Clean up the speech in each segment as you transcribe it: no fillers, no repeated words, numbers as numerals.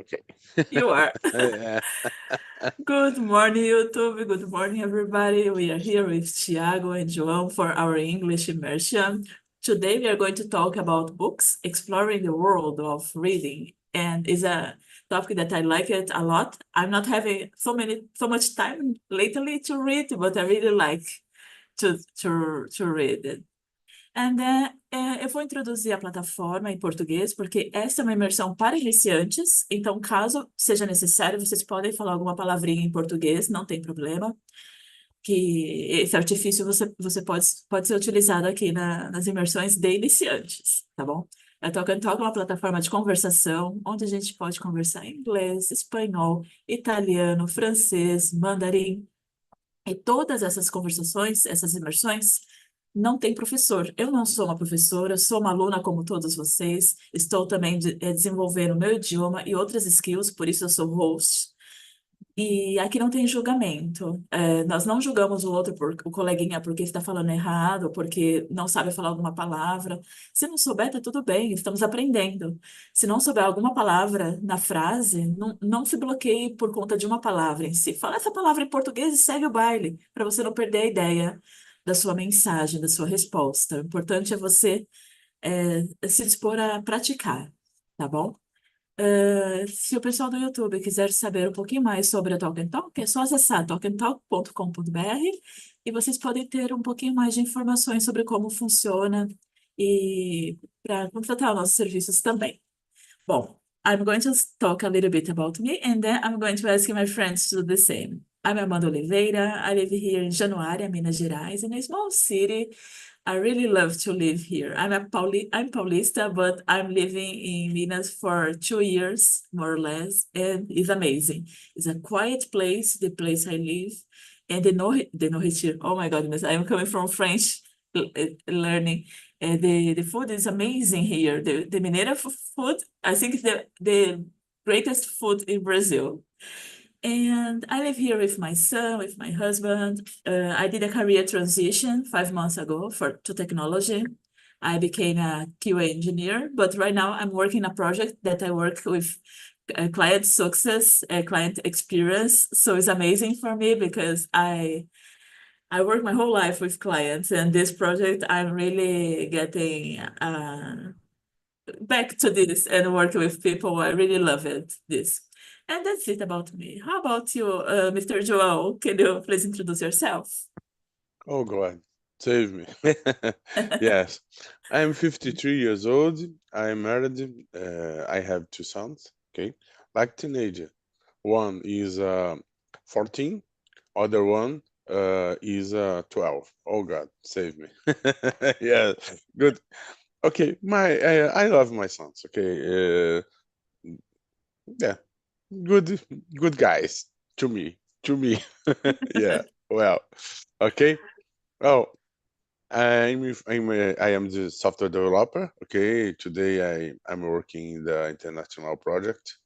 okay. You are. Yeah. Good morning, YouTube. Good morning, everybody. We are here with Tiago and João for our English immersion. Today, we are going to talk about books, exploring the world of reading, and is a topic that I like it a lot. I'm not having so much time lately to read, but I really like to read it. Eu vou introduzir a plataforma em português, porque essa é uma imersão para iniciantes, então, caso seja necessário, vocês podem falar alguma palavrinha em português, não tem problema, que esse artifício você pode ser utilizado aqui nas imersões de iniciantes, tá bom? A Talk and Talk é uma plataforma de conversação, onde a gente pode conversar em inglês, espanhol, italiano, francês, mandarim, e todas essas conversações, essas imersões, não tem professor. Eu não sou uma professora, sou uma aluna como todos vocês. Estou também desenvolvendo o meu idioma e outras skills, por isso eu sou host. E aqui não tem julgamento. Nós não julgamos o coleguinha porque está falando errado, porque não sabe falar alguma palavra. Se não souber, tá tudo bem, estamos aprendendo. Se não souber alguma palavra na frase, não se bloqueie por conta de uma palavra em si. Fala essa palavra em português e segue o baile, para você não perder a ideia da sua mensagem, da sua resposta. O importante é você se dispor a praticar, tá bom? Se o pessoal do YouTube quiser saber um pouquinho mais sobre a Talk and Talk, é só acessar talkandtalk.com.br e vocês podem ter um pouquinho mais de informações sobre como funciona e para contratar nossos serviços também. Bom, I'm going to talk a little bit about me and then I'm going to ask my friends to do the same. I'm Amanda Oliveira. I live here in Januária, Minas Gerais, in a small city. I really love to live here. I'm Paulista, but I'm living in Minas for 2 years, more or less, and it's amazing. It's a quiet place, the place I live, and the no Retiro. Oh my goodness, I'm coming from French learning. The food is amazing here. The Mineira food, I think, is the greatest food in Brazil. And I live here with my son, with my husband. I did a career transition 5 months ago to technology. I became a QA engineer, but right now I'm working a project that I work with client success, client experience. So it's amazing for me because I work my whole life with clients, and this project I'm really getting back to this and working with people. I really love it. This. And that's it about me. How about you, Mr. João? Can you please introduce yourself? Oh God, save me. Yes, I'm 53 years old. I'm married. I have 2 sons. Okay, like teenager. One is 14. Other one is 12. Oh God, save me. Yeah, good. Okay, I love my sons. Okay, yeah, good good guys to me. To me. Yeah. Well, okay. Oh, I am the software developer. Okay, today I'm working in the international project.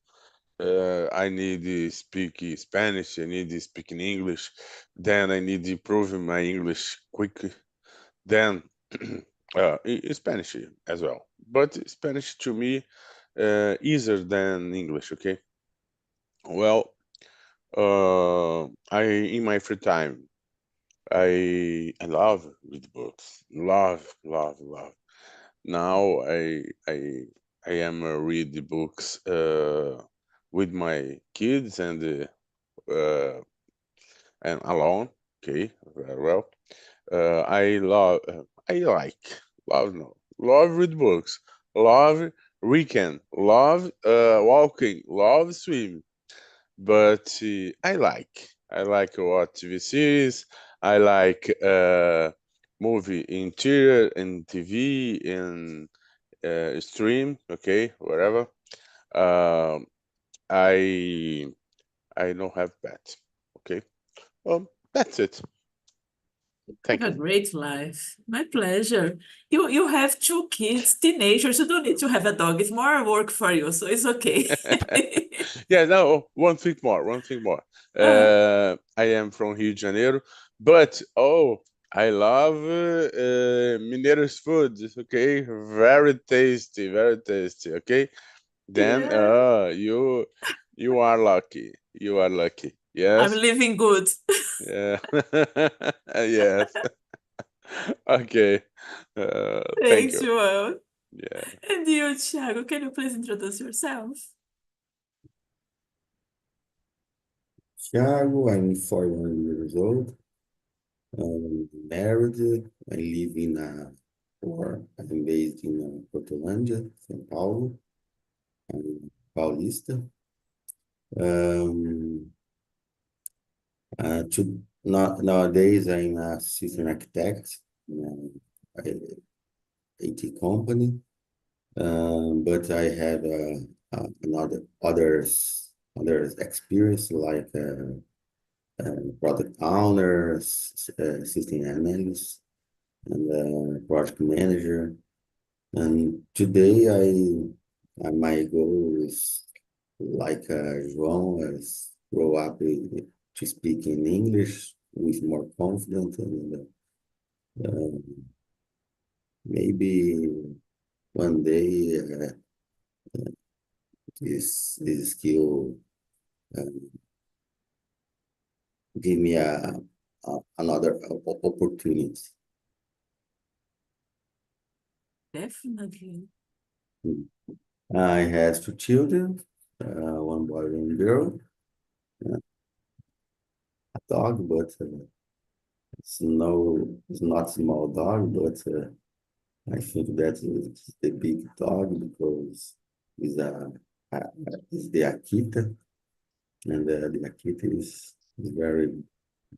I need to speak Spanish. I need to speak in English. Then I need to improve my English quickly. Then Spanish as well. But Spanish to me easier than English. Okay. Well, I in my free time I love read books. Love. Now I am read the books with my kids and alone. Okay, very well. I love no love read books. Love weekend. Love walking. Love swim. But I like watch TV series. I like movie in theater and TV and stream. Okay, whatever. Um, I I don't have pets. Okay. That's it. Have Thank a you. great life. My pleasure. You have 2 kids, teenagers. You don't need to have a dog. It's more work for you, so it's okay. Yeah. No. One thing more. One thing more. Uh, I am from Rio de Janeiro, but I love Mineiros food. Okay, very tasty, very tasty. Okay, Then, Yeah, you are lucky. You are lucky. I'm Yes. living good. Yeah. Yes. Okay. Thank Thanks, you. Joel. Yeah. And you, Thiago, can you please introduce yourself? Thiago, I'm 41 years old. I'm married. I live I'm based in Portolândia, São Paulo. I'm Paulista. Um, Nowadays, I'm a system architect in a IT company, but I have others experience like product owners, system analysts, and project manager. And today, my goal is like João, is grow up to speak in English with more confidence, and uh, maybe one day this skill uh, give me another opportunity. Definitely. I have two children, one boy and girl, a dog, but it's not small dog, but I think that it's the big dog because it's a it's the Akita, and the Akita is very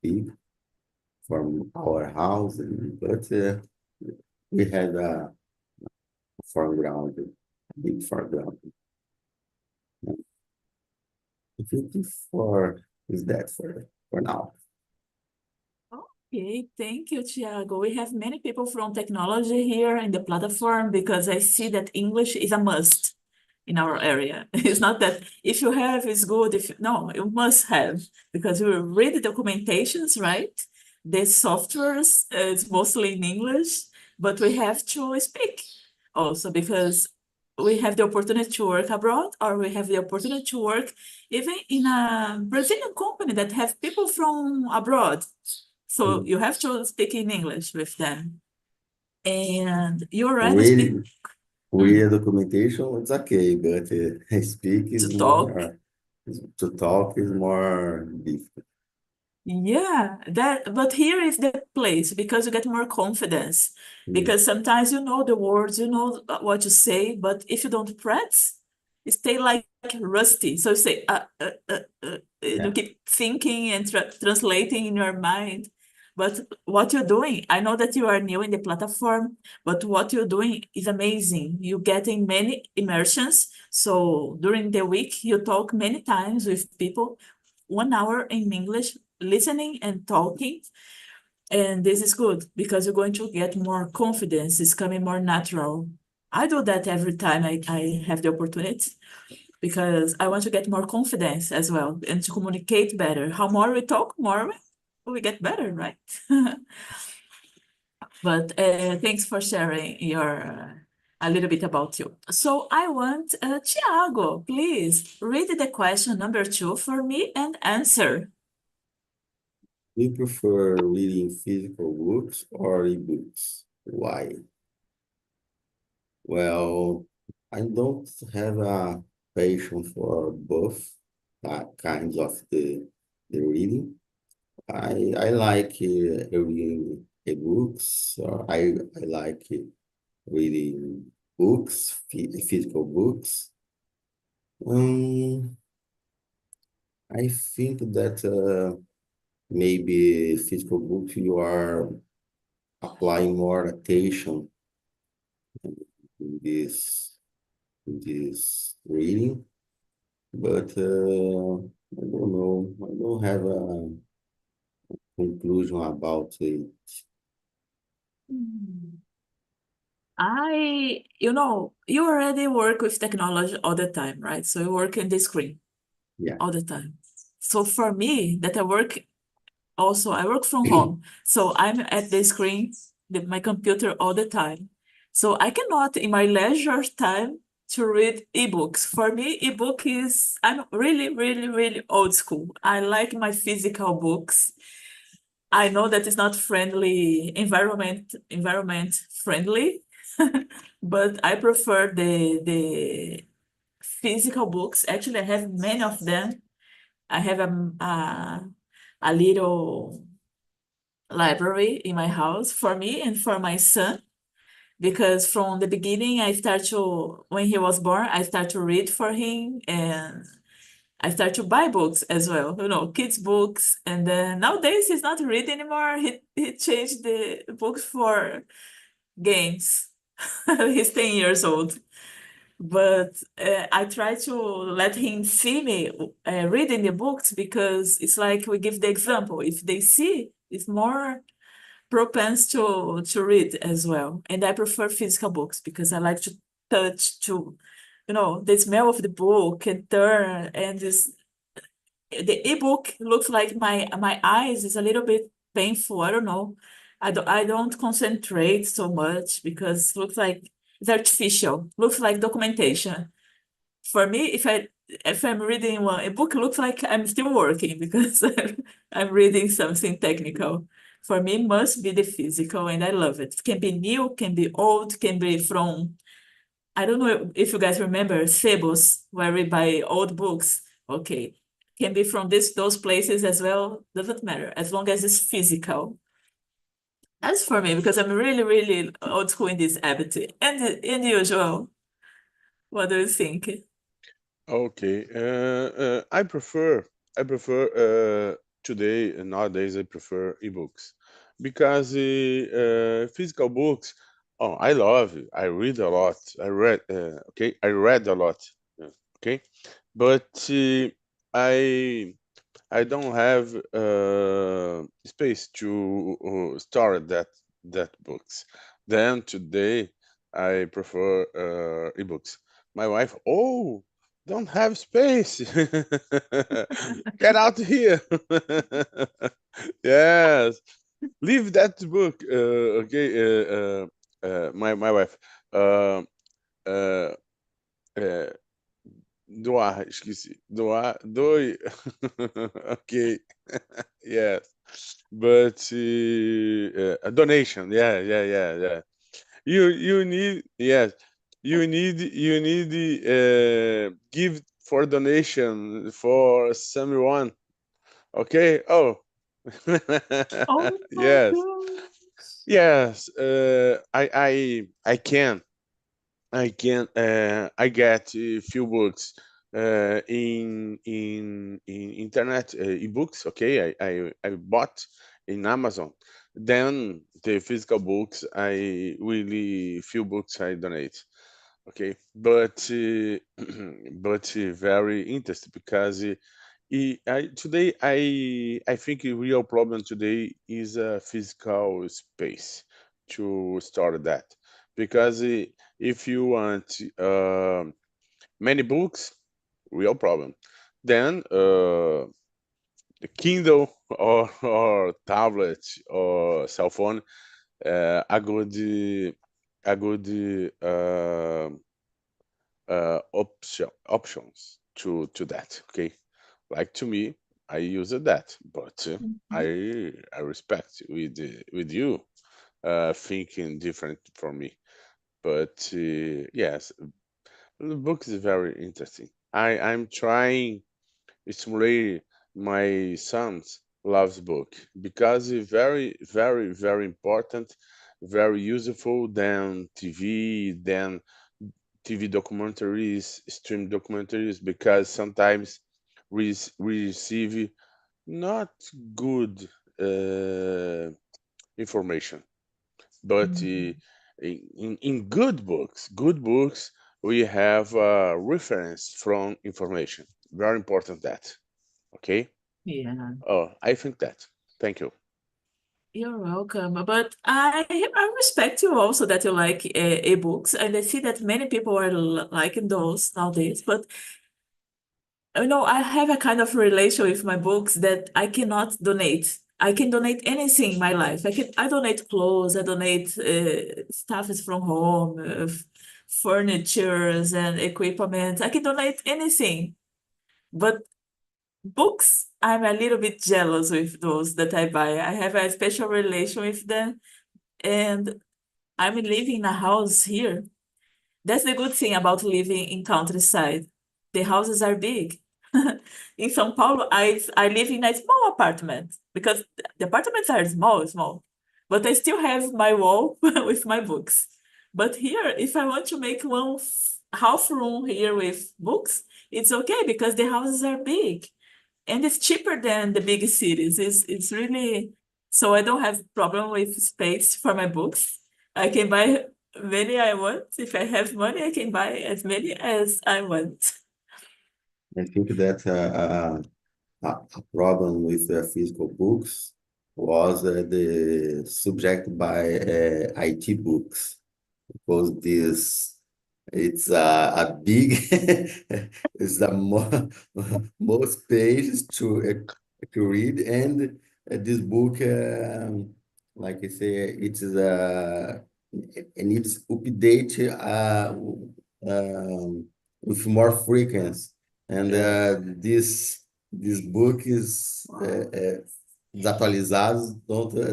big from our house, but we had a foreground, a big foreground. I think for is that for now. Okay, thank you, Thiago. We have many people from technology here in the platform because I see that English is a must in our area. It's not that if you have, it's good. No, you must have because we read the documentations, right? The softwares, it's mostly in English, but we have to speak also because we have the opportunity to work abroad or we have the opportunity to work even in a Brazilian company that have people from abroad. So you have to speak in English with them. And you already speak Read read the documentation, it's okay, but speak is to talk. to talk is more difficult. Yeah, but here is the place because you get more confidence. Mm. Because sometimes you know the words, you know what to say, but if you don't practice, it stay like rusty. So you say, you Yeah. keep thinking and translating in your mind. But what you're doing, I know that you are new in the platform, but what you're doing is amazing. You're getting many immersions. So during the week, you talk many times with people, 1 hour in English, listening and talking. And this is good because you're going to get more confidence. It's coming more natural. I do that every time I have the opportunity because I want to get more confidence as well and to communicate better. How more we talk, more we get better, right? But thanks for sharing a little bit about you. So I want Tiago, please read the question number 2 for me and answer. Do you prefer reading physical books or ebooks? Why? Well, I don't have a passion for both kinds of the reading. I like reading ebooks. I like reading books, physical books. Um, I think that maybe physical books you are applying more attention in this reading, but I don't know. I don't have a conclusion about it. Hmm. You already work with technology all the time, right? So you work in the screen Yeah. all the time. So for me, that I work from home. So I'm at the screen, my computer all the time. So I cannot, in my leisure time, to read ebooks. For me, I'm really, really, really old school. I like my physical books. I know that it's not environment friendly, but I prefer the physical books. Actually, I have many of them. I have a little library in my house for me and for my son, because from the beginning, when he was born, I start to read for him, and I start to buy books as well, kids' books. And then nowadays he's not reading anymore. He changed the books for games. He's 10 years old. But I try to let him see me reading the books, because it's like we give the example. If they see, it's more propense to read as well. And I prefer physical books because I like to touch, the smell of the book and turn, and the ebook looks like my eyes is a little bit painful. I don't know. I don't concentrate so much because it looks like it's artificial. Looks like documentation. For me, if I'm reading a book, looks like I'm still working because I'm reading something technical. For me, must be the physical, and I love it. It can be new, can be old, can be from, I don't know if you guys remember Sebos, where we buy old books. Okay. Can be from those places as well. Doesn't matter, as long as it's physical. That's for me, because I'm really, really old school in this habit. And usual, what do you think? Okay. I prefer today and nowadays I prefer ebooks because physical books. Oh, I love it. I read a lot. Okay, I read a lot. Okay, but I don't have space to store that books. Then today I prefer ebooks. My wife, oh, don't have space. Get out here. Yes, leave that book. Okay, my wife. Uh, uh, uh, doar, esqueci. Doe. Okay. Yes. But a donation. Yeah, yeah, yeah, yeah. You need, yes. You need give for donation for someone. Okay. Oh. Oh my Yes. gosh. Yes. I can. I get a few books in internet ebooks. Okay, I bought in Amazon. Then the physical books, I really few books I donate. Okay, but but very interesting because today I think a real problem today is a physical space to store that because if you want many books, real problem. Then the Kindle or tablet or cell phone, a good options to that. Okay, like to me, I use that, but Mhm. I respect with you thinking different from me. But yes, the book is very interesting. I'm trying stimulate my son's loves book because it's very very very important, very useful than TV documentaries, stream documentaries, because sometimes we receive not good uh, information, but Mhm. in good books, we have reference from information. Very important that. Okay. Yeah, Oh, I think that. Thank you. you're welcome. But I respect you also that you like ebooks, and I see that many people are liking those nowadays. But I have a kind of relation with my books that I cannot donate. I can donate anything in my life. I donate clothes, I donate stuff is from home, furnitures and equipment. I can donate anything. But books, I'm a little bit jealous with those that I buy. I have a special relation with them, and I'm living in a house here. That's the good thing about living in countryside. The houses are big. In São Paulo, I live in a small apartment because the apartments are small, but I still have my wall with my books. But here, if I want to make one half room here with books, it's okay because the houses are big and it's cheaper than the big cities. It's really so I don't have problem with space for my books. I can buy many I want. If I have money, I can buy as many as I want. I think that a problem with physical books was the subject by IT books, because this it's a big it's the most pages to read, and this book like I say it needs update with more frequency, and Yeah. this book is desatualizados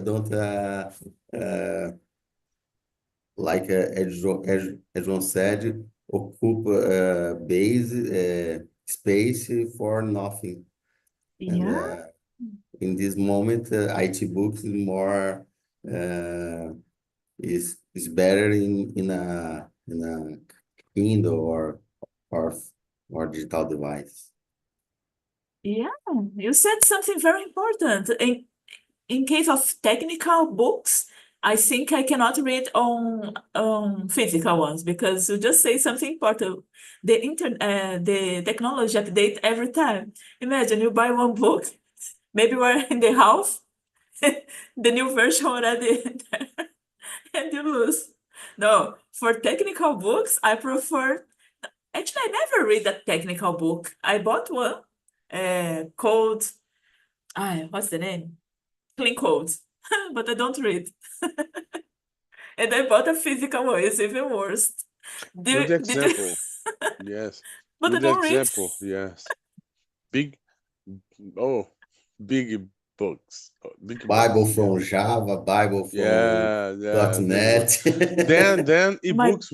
don't like as João said, ocupa base space for nothing. And Yeah. in this moment, IT books is more is better in a Kindle or or digital device. Yeah, you said something very important. In case of technical books, I think I cannot read on physical ones because you just say something important. The technology update every time. Imagine you buy one book, maybe we're in the house, the new version already there, and you lose. No, for technical books, I prefer. Actually, I never read a technical book. I bought one called, what's the name? Clean Codes, but I don't read. And I bought a physical one. It's even worse. Good Did you? example. Yes. But I Good don't read. example. Yes. Big, oh, big books. Big Bible books. Yeah. from Java, Bible from Yeah, yeah, big books. .NET. Then My, ebooks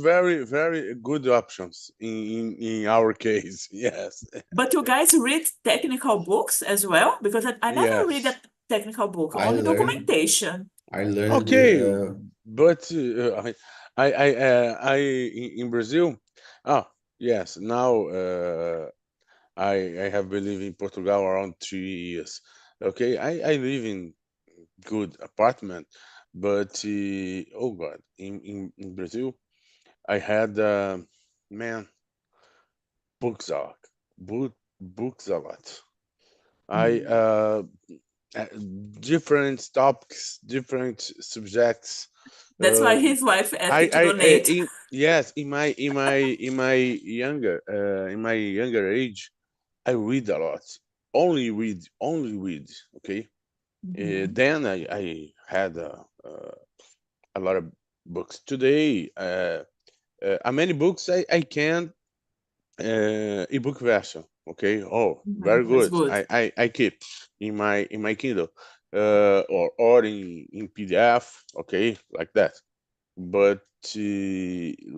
very good options in our case. Yes. but you guys read technical books as well? Because I never read a Yes. technical book, I only learned documentation. I learned Okay, but in Brazil. Oh, yes. Now I have been living in Portugal around 3 years. Okay, I live in good apartment, but oh God, in Brazil, I had man books a lot, books a lot. I Mm. uh, different topics, different subjects. That's why Uh, his wife asked to I donate. in yes in my younger age, I read a lot. Only read. Okay. Mhm. Then I had a lot of books. Today, many books I can ebook version. Okay. Oh, very That's good. good. I keep in my Kindle or in PDF. Okay, like that. But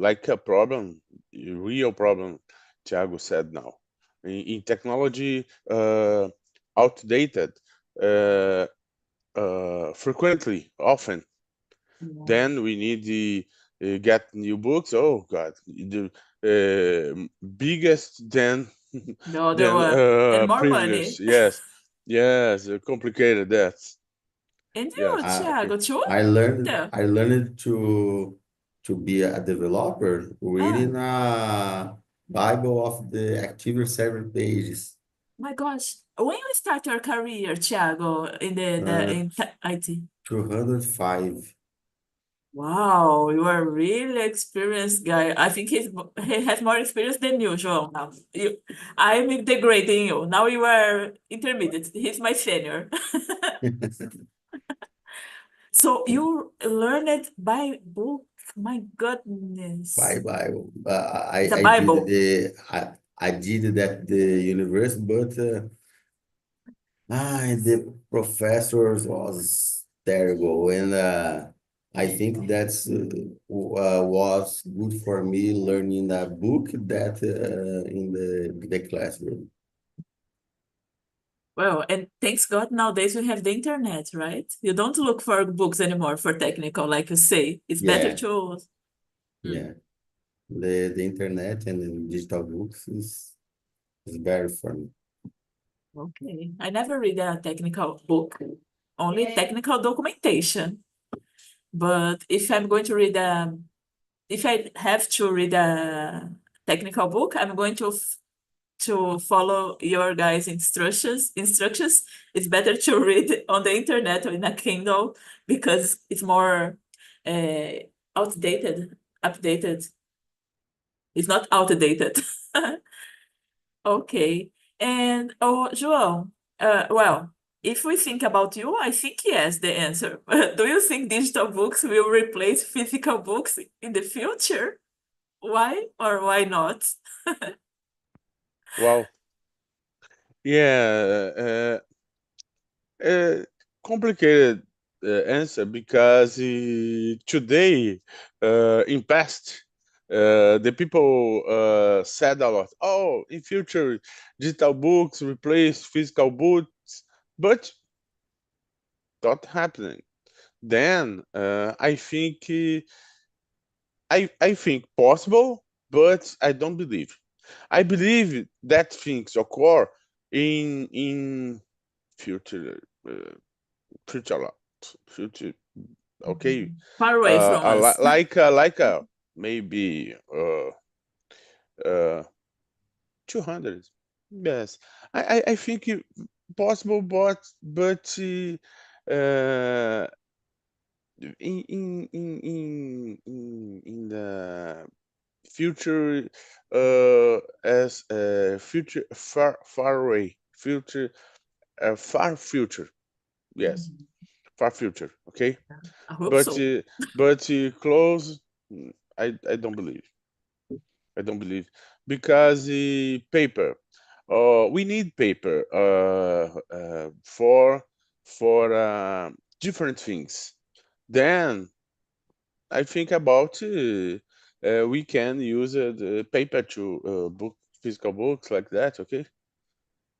like a real problem, Thiago said now in technology, outdated. Uh, Frequently, often. Yeah. Then we need to get new books. Oh God, the biggest The other than one. And more previous. money. Yes, yes, complicated. That. And you, Yes. I Thiago, too? Yeah. I learned to be a developer Ah, reading a Bible of the Active Server pages. my gosh. When you start your career, Thiago, in Uh, IT? 205. Wow, you are a really experienced guy. I think he has more experience than you, João. Now, I'm degrading you. Now you are intermediate. He's my senior. So you learned by book My goodness. Bible. It's a I Bible. I did that the university, but the professors was terrible, and I think that's was good for me learning a book that in the classroom. Well, and thanks God nowadays we have the internet, right? You don't look for books anymore for technical, like you say. It's better Yeah, to. yeah. The internet and the digital books is better for me. Okay. I never read a technical book, only technical documentation. But if I'm going to read if I have to read a technical book, I'm going to follow your guys' instructions. It's better to read it on the internet or in a Kindle because it's more uh, updated. It's not outdated. Okay. And oh, João, well, if we think about you, I think yes, the answer. Do you think digital books will replace physical books in the future? Why or why not? Well, yeah, complicated answer because today, in past, the people said a lot. Oh, in future, digital books replace physical books, but not happening. Then I think possible, but I don't believe. I believe that things occur in future, future a lot, future. Okay, Far away from us. like maybe 200. Yes, I think possible, but in the future, as future far away future, far future, yes, Mhm. far future, okay, I hope but so. close, I don't believe. I don't believe because paper, we need paper for different things. Then I think about we can use the paper to book physical books like that, okay?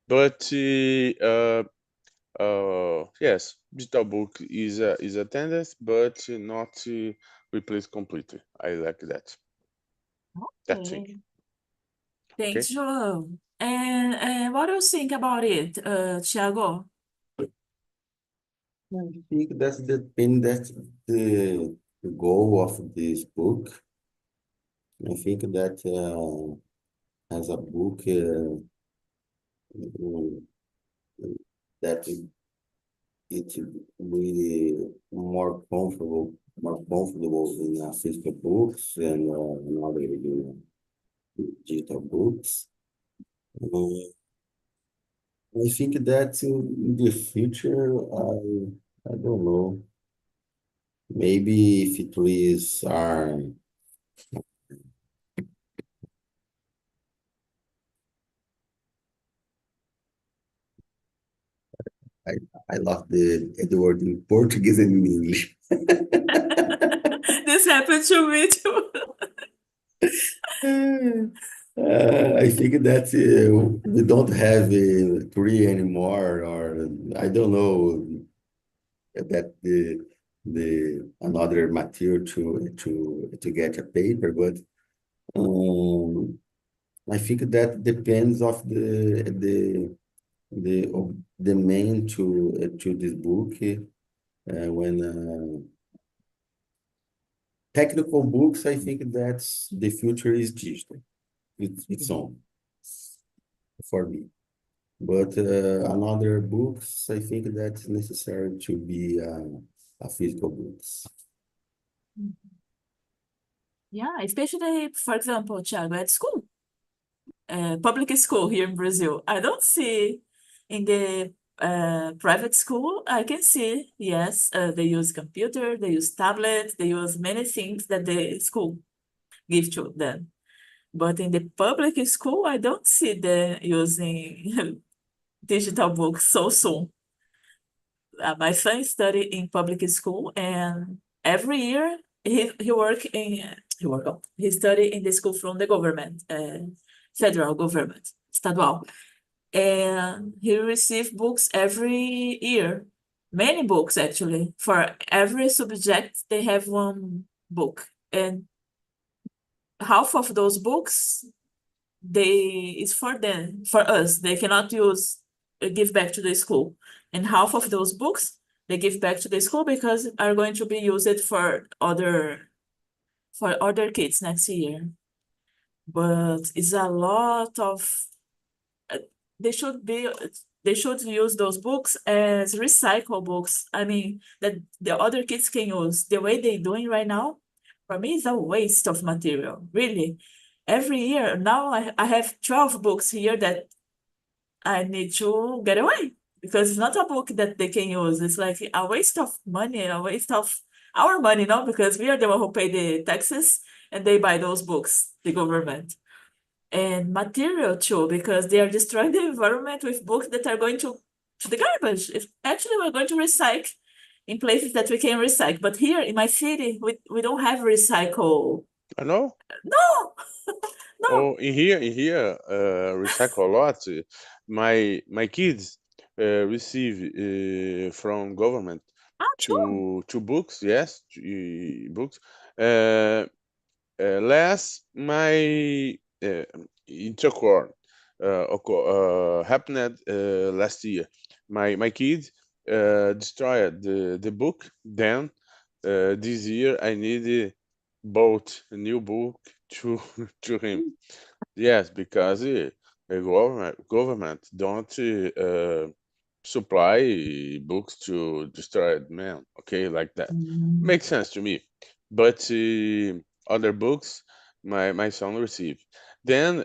But yes, digital book is a tendency, but not replace completely. I like that thing. Okay. Okay. Thanks, João. And what do you think about it, Thiago? I think that's the goal of this book. I think that as a book that it really more comfortable in physical books and other digital books. I think that in the future, I don't know. Maybe if it is I, I lost the word in Portuguese and in English. This happened to me too. I think that we don't have a tree anymore, or I don't know that the another material to get a paper, but um, I think that depends of the main to this book when technical books. I think that's the future is digital. It's on for me. But another books, I think that's necessary to be a physical books. Yeah, especially, for example, Thiago, at school, public school here in Brazil. I don't see in the private school, I can see, yes, they use computer, they use tablet, they use many things that the school give to them. But in the public school, I don't see them using digital books so soon. My son study in public school, and every year he study in the school from the government, federal government, estadual, and he receive books every year, many books actually. For every subject, they have one book, and half of those books is for them, for us. They cannot give back to the school, and half of those books they give back to the school because are going to be used for other kids next year. But it's a lot of they should use those books as recycle books. I mean, that the other kids can use. The way they're doing right now, for me, is a waste of material, really. Every year, now I have 12 books here that I need to get away because it's not a book that they can use. It's like a waste of money, a waste of our money, no? Because we are the one who pay the taxes and they buy those books, the government. And material too, because they are destroying the environment with books that are going to the garbage. If actually we're going to recycle in places that we can recycle, but here in my city we don't have recycle. I know. No, no. Oh, in here, recycle a lot. My kids receive from government True. two books. Yes, books. Last my it happened last year. My kids destroyed the book. Then this year I needed bought a new book to to him. Yes, because the government don't supply books to destroyed man. Okay, like that makes sense to me. But other books, my son received. Then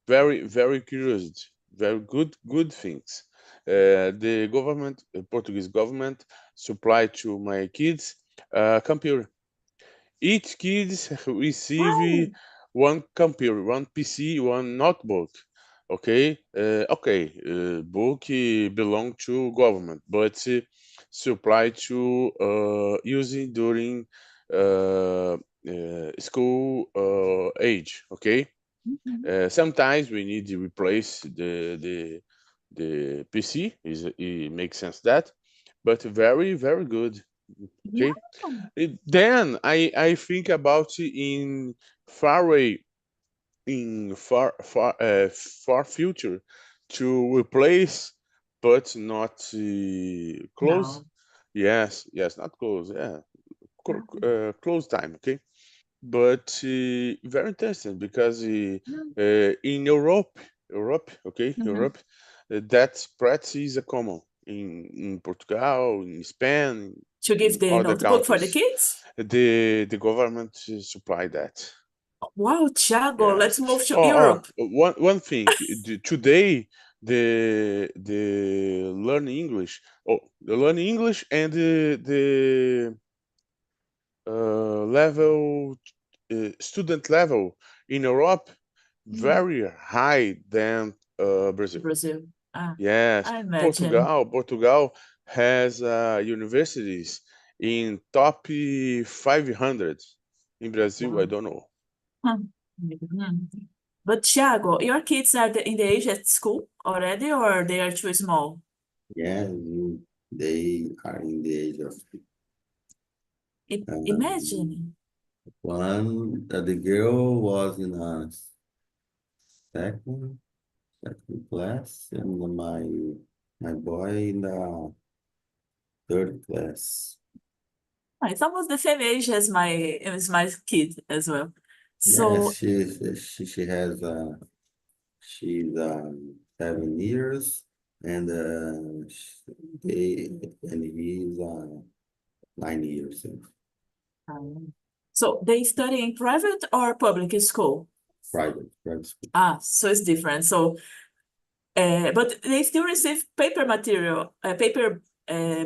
very curious, very good things. The government, Portuguese government, supply to my kids computer. Each kids receive Wow. one computer, one PC, one notebook. Okay, book belong to government, but supply to using during school age. Okay, sometimes we need to replace the PC. It makes sense that, but very good. Yeah. Okay. Then I think about in far away, in far future, to replace, but not close. No. Yes, not close. Yeah, close time. Okay, but very interesting because in Europe, okay, Europe, that practice is a common in Portugal, in Spain, To give in the other notebook for the countries. kids? The government supply that. Wow, Thiago, let's Yes. move to Oh, Europe. one thing. Today the learning English. Oh, the learning English and the level student level in Europe very high than Brazil. Brazil. Yes, I imagine. Portugal has universities in top 500. In Brazil, I Wow. don't know. Mhm. But Thiago, your kids are in the age at school already, or they are too small? Yeah, they are in the age of Imagine. the girl was in a second class, and my boy in the third class. It's almost the same age as my kid as well. Yes, So she has she's 7 years, and they and he's 9 years. um, so they study in private or public school? Private school. So it's different. So But they still receive paper material, paper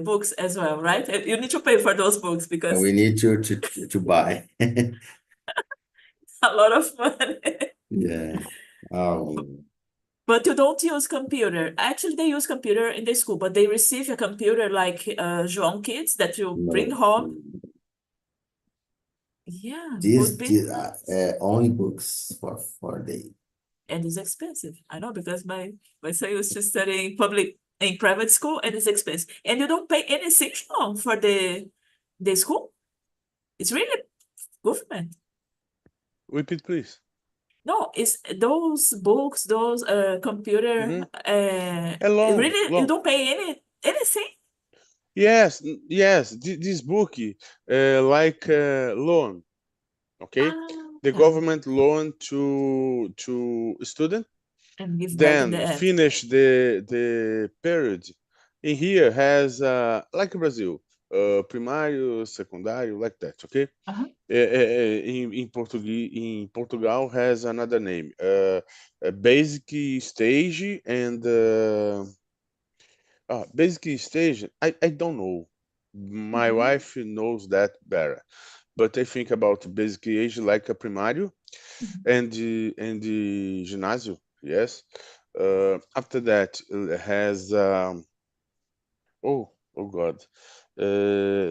books as well, right? You need to pay for those books And because we need to buy. a lot of money. Yeah. But you don't use computer. Actually, they use computer in the school, but they receive a computer like João Kids that you bring No. home. Yeah, would be. This only books for day. And it's expensive. I know because my son used to study in private school and it's expensive. And you don't pay anything for the school. It's really government. Repeat, please. No, it's those books, those computer, Long, really you long. don't pay anything. Yes, yes. This book, like loan, okay? The Ah, government loan to student, and give back in the then end. finish the period. In here has like Brazil, primário, secundário, like that, okay? Uh-huh. In Portugal has another name, basic stage and basic stage. I don't know. My wife knows that better, but I think about basic age like a primário and the ginásio. Yes. After that has oh God.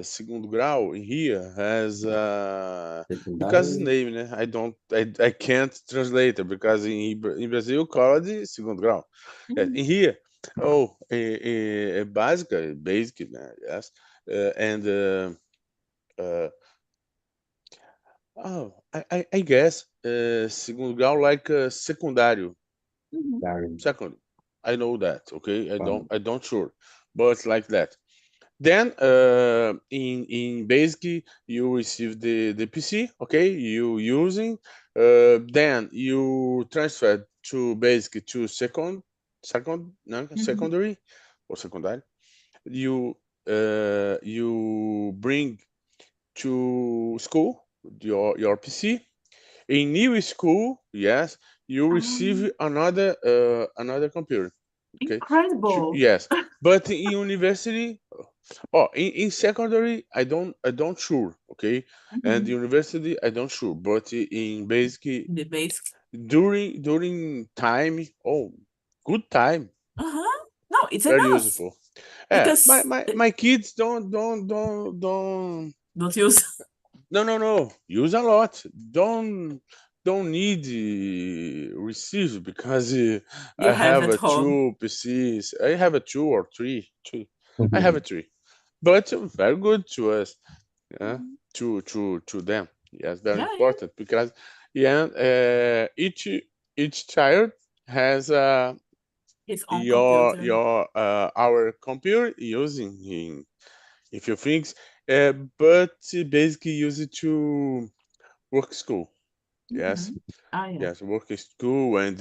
Segundo grau in here has because it's Secundário. name, né? I can't translate it because in Brazil called it segundo grau. In here, básica, basic, né? Yes, and I guess segundo grau like secundário. Second, I know that. Okay, I don't sure, but like that. Then in basic you receive the PC, okay, you using, then you transfer to basic to no, secondary or secondary. You bring to school your PC. In new school, yes, you receive another computer. Okay, Incredible. yes, but in university, in secondary, I don't sure, okay, and university I don't sure, but in basic The basic. during time, good time, No, it's very enough useful. because My kids don't don't use. no use a lot. Don't need receive because You I have have at a home. two PCs. I have a two or three. Two. I have a three, but very good to us. Yeah, to them. Yes, very Yeah, important because each child has his own computer. our computer using in few things, but basically use it to work school. Yes, Yeah. yes, work in school and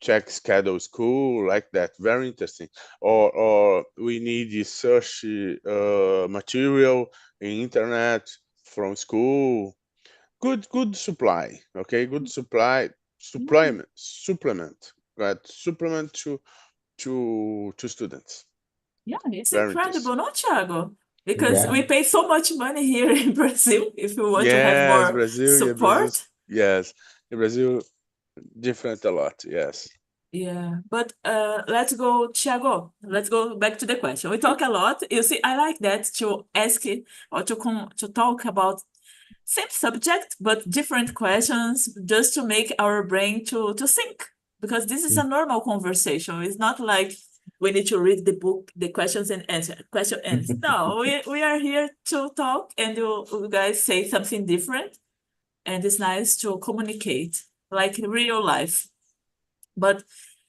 check schedule school like that. Very interesting. Or we need the search material in internet from school. Good supply. Okay, good supplement. Right, supplement to students. Yeah, it's Very interesting. incredible, no, Thiago? Because Yeah. we pay so much money here in Brazil if we want to have Yes, more Brazil. Yeah, Brazil. support. Yes, in Brazil, different a lot. Yes. Yeah, but let's go, Thiago. Let's go back to the question. We talk a lot. You see, I like that to ask or to talk about same subject but different questions, just to make our brain to think. Because this is a normal conversation. It's not like we need to read the book, the questions and answer, question ends. No, we are here to talk, and you guys say something different, and it's nice to communicate like in real life. But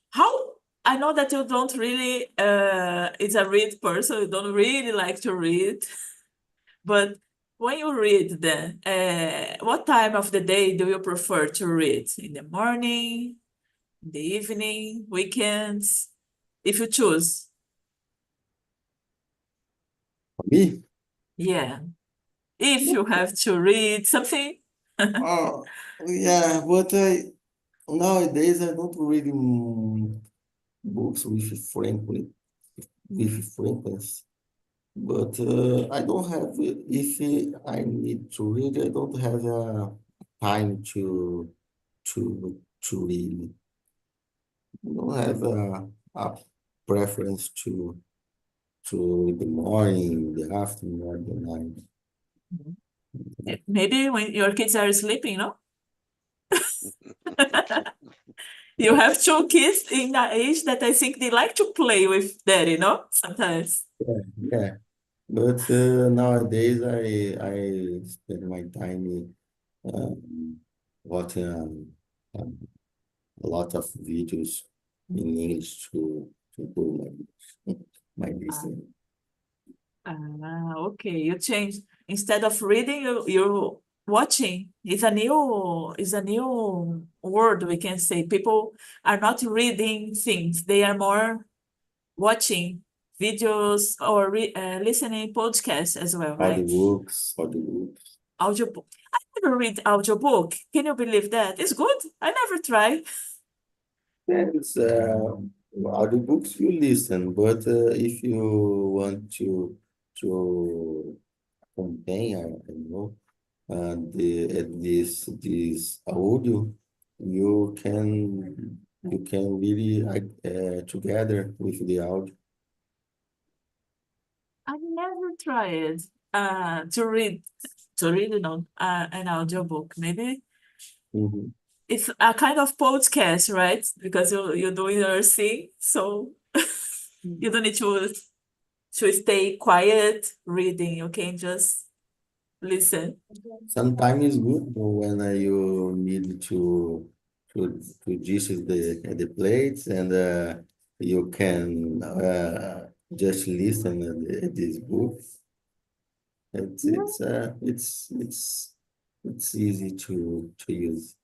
how I know that you don't really is a read person, you don't really like to read, but when you read then, what time of the day do you prefer to read? In the morning, in the evening, weekends? If you choose. For me? Yeah. If you have to read something. Oh, yeah, but nowadays I don't read books with frequency, but I don't have, if I need to read, I don't have time to read. I don't have a preference to the morning, the afternoon, or the night. Maybe when your kids are sleeping, no? You have two kids in that age that I think they like to play with daddy, no? Sometimes. Yeah, but nowadays I spend my time watching a lot of videos in English to improve my listening. Okay. You change instead of reading, you're watching. It's a new word we can say. People are not reading things; they are more watching videos or listening podcasts as well, right? Audiobooks. Audiobook. I never read audiobook. Can you believe that? It's good. I never try. Yes, audiobooks you listen, but if you want to contain, I don't know, this audio, you can really together with the audio. I never tried you know, an audiobook. Maybe Mhm. it's a kind of podcast, right? Because you're doing your thing, so you don't need to stay quiet reading. You can just listen. Sometimes it's good when you need to dish the plates and you can just listen at this book. It's it's uh it's it's it's easy to use.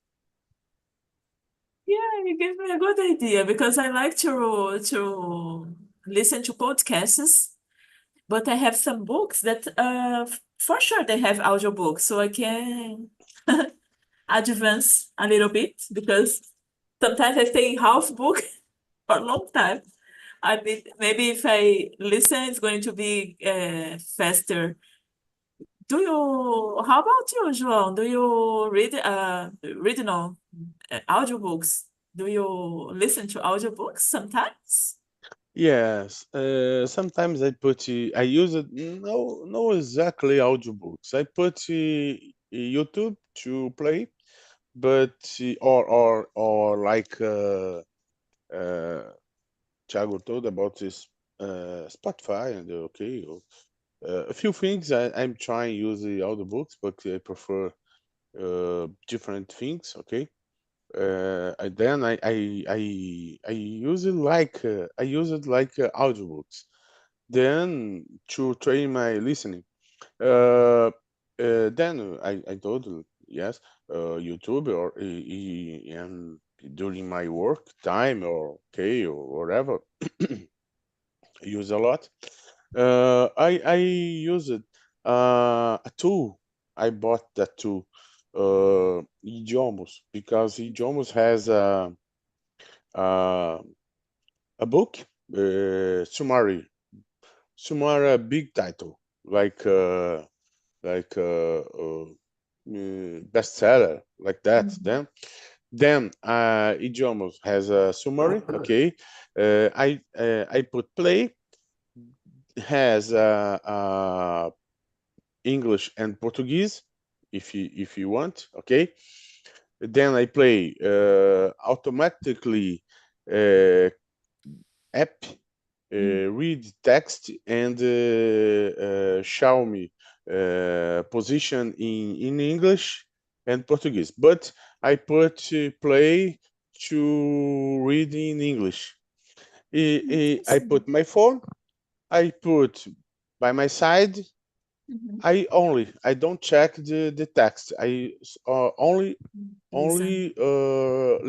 Yeah, you gave me a good idea because I like to listen to podcasts, but I have some books that for sure they have audiobooks, so I can advance a little bit because sometimes I stay in half book for a long time. I mean, maybe if I listen, it's going to be faster. How about you, João? Do you read no, audiobooks? Do you listen to audiobooks sometimes? Yes, sometimes I use it, no exactly audiobooks. I put YouTube to play, but or like uh, Thiago told about this Spotify and okay, a few things I'm trying use the audiobooks, but I prefer different things. Okay, and then I use it like audiobooks. Then to train my listening. Uh, then I told you, yes, YouTube or and during my work time or okay or whatever, I use a lot. I use it. A tool. I bought that tool. Idiomus because Idiomus has uh, a book, summary big title like bestseller like that. Then Idiomus has a summary. Okay, I put play has English and Portuguese if you want. Okay, then I play automatically uh, app read text and show me position in English and Portuguese. But I put play to read in English. I put my phone. I put by my side. Mhm. I don't check the text. Only Listen.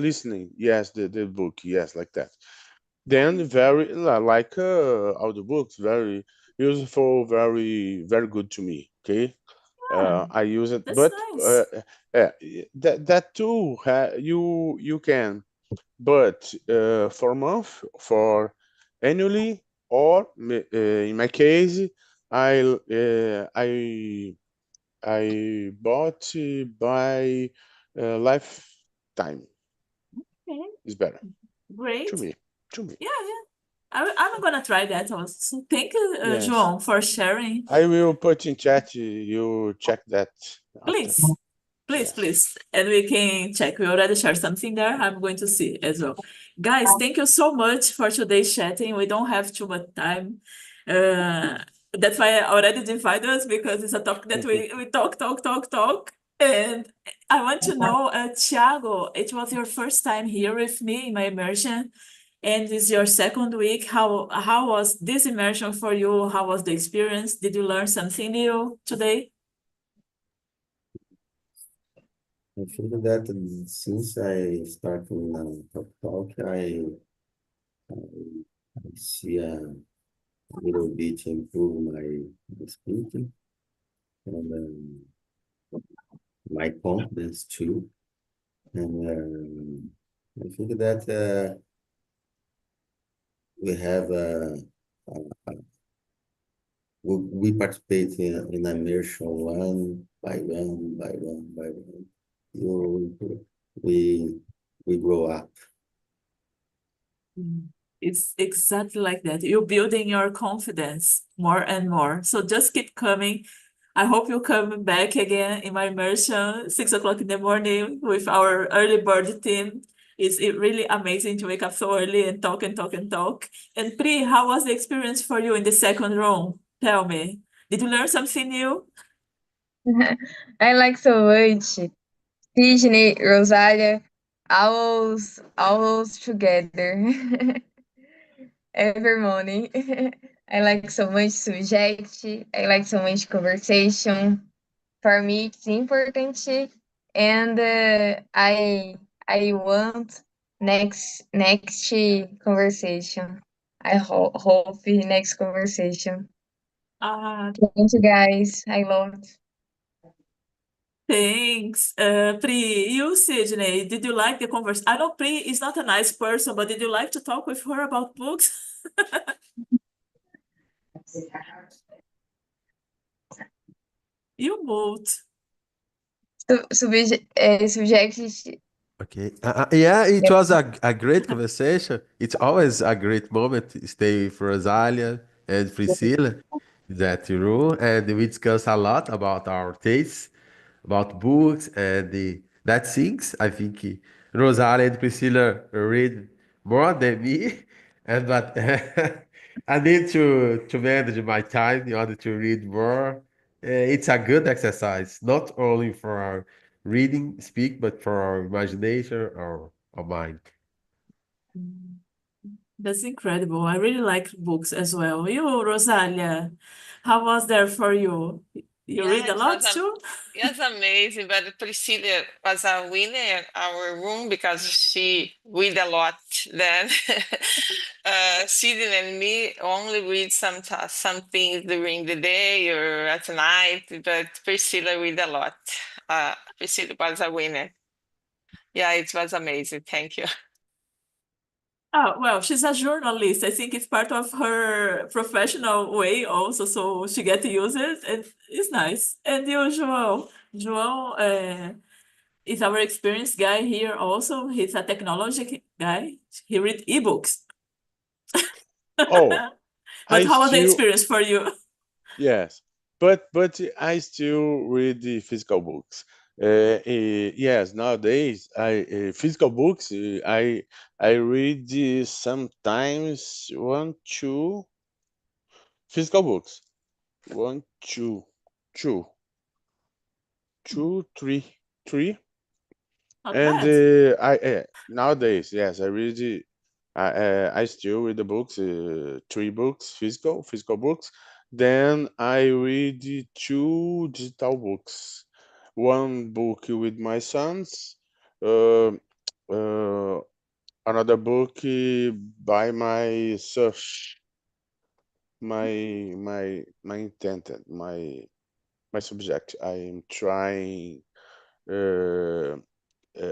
listening. Yes, the book. Yes, like that. Then very like audiobooks, very useful, very good to me. Okay, Yeah, I use it, that's but nice. that too you can. but for month, for annually, or in my case, I bought by lifetime. Okay, Is better great. to me. To me. Yeah, yeah. I'm gonna try that also. So thank you, Yes. João, for sharing. I will put in chat. You check that after. Please, please, Yes. please. And we can check. We already shared something there. I'm going to see as well. Guys, thank you so much for today's chatting. We don't have too much time. That's why I already invited us, because it's a topic that we talk. And I want to know, Thiago, it was your first time here with me in my immersion, and it's your second week. How was this immersion for you? How was the experience? Did you learn something new today? I think that since I started talk, I see a little bit improve my speaking and my confidence too. And I think that we have we participate in immersion one by one by one by one. We we grow up. It's exactly like that. You're building your confidence more and more. So just keep coming. I hope you come back again in my immersion, 6 o'clock in the morning with our early bird team. It's really amazing to wake up so early and talk and talk and talk. And Pri, how was the experience for you in the second room? Tell me. Did you learn something new? I like so much. Disney, Rosalia, owls together every morning. I like so much subject. I like so much conversation. For me, it's important, and I want next conversation. I hope the next conversation. Ah, Thank you, guys. I love it. thanks. Pri, you, Sydney, did you like the conversation? I know Pri is not a nice person, but did you like to talk with her about books? You moved. Subject. Okay. Yeah, it was a great conversation. It's always a great moment to stay with Rosalia and Priscilla in that room, and we discuss a lot about our tastes, about books, and that things. I think Rosalia and Priscilla read more than me, and but I need to manage my time in order to read more. It's a good exercise, not only for our reading, speak, but for our imagination or our mind. That's incredible. I really like books as well. You, Rosalia, how was there for you? You read Yeah, a it lot was too? yes, amazing. But Priscilla was a winner in our room because she read a lot. Then Sydney and me only read some things during the day or at night. But Priscilla read a lot. Priscilla was a winner. Yeah, it was amazing. Thank you. Oh, well, she's a journalist. I think it's part of her professional way also, so she get to use it, and it's nice. And you, João. João is our experienced guy here also. He's a technology guy. He read ebooks. Oh, But I how was the still experience for you? yes, but I still read the physical books. Yes, nowadays I physical books. I read sometimes one, two physical books. One, two, three. Not And bad. I nowadays, yes, I read. I still read the books, three books, physical books. Then I read the two digital books. One book with my sons, uh, uh, another book by my search, my intended, my subject. I am trying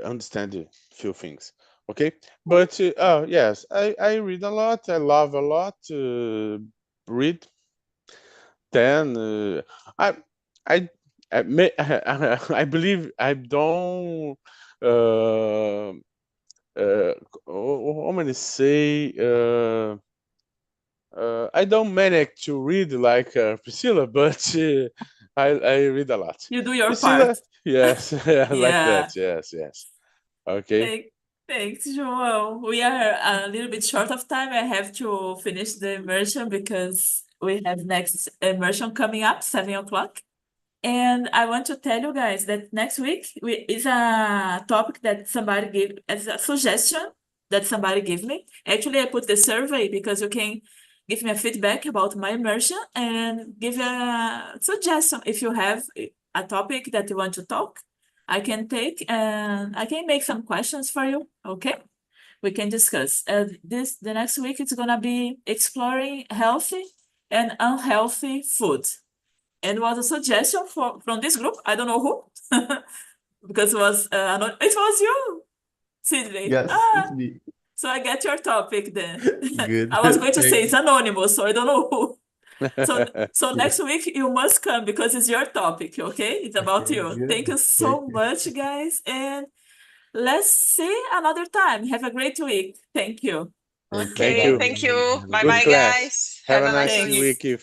understand a few things. Okay, but oh yes, I read a lot. I love a lot read. Then I I I believe I don't how many say I don't manage to read like Priscilla, but I read a lot. You do your Priscilla, part. yes, like Yeah. that. Yes. Okay. Thanks, João. We are a little bit short of time. I have to finish the immersion because we have next immersion coming up, 7 o'clock. And I want to tell you guys that next week is a topic that somebody gave as a suggestion that somebody gave me. Actually, I put the survey because you can give me a feedback about my immersion and give a suggestion. If you have a topic that you want to talk, I can take and I can make some questions for you. Okay, we can discuss. The next week it's gonna be exploring healthy and unhealthy food. And was a suggestion from this group. I don't know who, because it was it was you, Sidney. Yes, it's me. So I get your topic then. Good. I was going to say Thank it's you. anonymous, so I don't know who. So next week you must come because it's your topic, okay? It's about Okay, you. good. Thank you so Thank you. much, guys, and let's see another time. Have a great week. Thank you. Thank Okay, you. thank Have you. a Bye Good bye, good class. guys. Have Have a a nice nice Thanks. week. week.